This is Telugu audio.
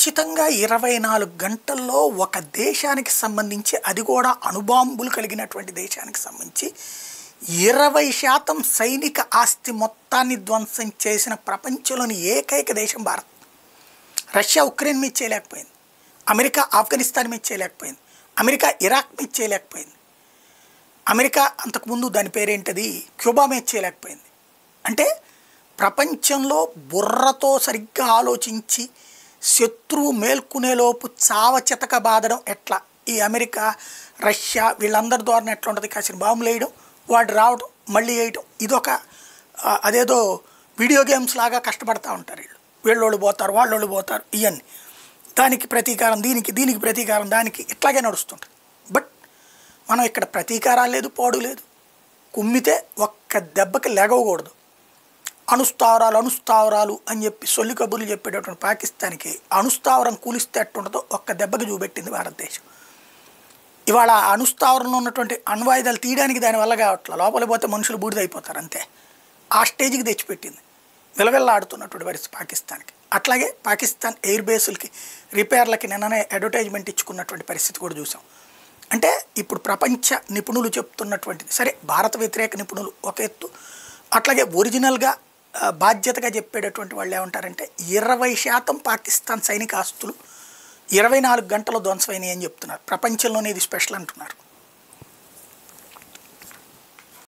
ఖచ్చితంగా 24 గంటల్లో ఒక దేశానికి సంబంధించి, అది కూడా అణుబాంబులు కలిగినటువంటి దేశానికి సంబంధించి 20% సైనిక ఆస్తి మొత్తాన్ని ధ్వంసం చేసిన ప్రపంచంలోని ఏకైక దేశం భారత్. రష్యా ఉక్రెయిన్ మీద చేయలేకపోయింది, అమెరికా ఆఫ్ఘనిస్తాన్ మీద చేయలేకపోయింది, అమెరికా ఇరాక్ మీద చేయలేకపోయింది, అమెరికా అంతకుముందు దాని పేరేంటది క్యూబా మీద చేయలేకపోయింది. అంటే ప్రపంచంలో బుర్రతో సరిగ్గా ఆలోచించి శత్రువు మేల్కునేలోపు చావచితక బాధడం ఎట్లా, ఈ అమెరికా రష్యా వీళ్ళందరి ద్వారా ఎట్లా ఉంటుంది, కాసిన బాంబులు వేయడం, వాడు రావడం మళ్ళీ వేయడం, ఇదొక అదేదో వీడియో గేమ్స్ లాగా కష్టపడతా ఉంటారు వీళ్ళు. వీళ్ళోళ్ళు పోతారు, వాళ్ళోళ్ళు పోతారు, ఇవన్నీ దానికి ప్రతీకారం, దీనికి ప్రతీకారం, దానికి ఇట్లాగే నడుస్తుంటుంది. బట్ మనం ఇక్కడ ప్రతీకారాలు లేదు, పోడు లేదు, కుమ్మితే ఒక్క దెబ్బకి లెగవకూడదు. అణుస్థావరాలు అని చెప్పి సొల్లి కబుర్లు చెప్పేటటువంటి పాకిస్తాన్కి అణుస్థావరం కూలిస్తే ఎట్టుంటుందో ఒక్క దెబ్బకి చూపెట్టింది భారతదేశం. ఇవాళ అణుస్థావరంలో ఉన్నటువంటి అణ్వాయుధాలు తీయడానికి దానివల్ల కావట్లా, లోపలికి పోతే మనుషులు బూడిదైపోతారు అంతే. ఆ స్టేజ్కి తెచ్చిపెట్టింది విలవిల్లాడుతున్నటువంటి పరిస్థితి పాకిస్తాన్కి. అట్లాగే పాకిస్తాన్ ఎయిర్ బేసులకి రిపేర్లకి నిన్ననే అడ్వర్టైజ్మెంట్ ఇచ్చుకున్నటువంటి పరిస్థితి కూడా చూసాం. అంటే ఇప్పుడు ప్రపంచ నిపుణులు చెప్తున్నటువంటిది సరే, భారత వ్యతిరేక నిపుణులు ఒక ఎత్తు, అట్లాగే ఒరిజినల్గా బాధ్యతగా చెప్పేటటువంటి వాళ్ళు ఏమంటారంటే 20% పాకిస్తాన్ సైనిక ఆస్తులు 24 గంటలు ధ్వంసమైనవి అని చెప్తున్నారు. ప్రపంచంలోనే ఇది స్పెషల్ అంటున్నారు.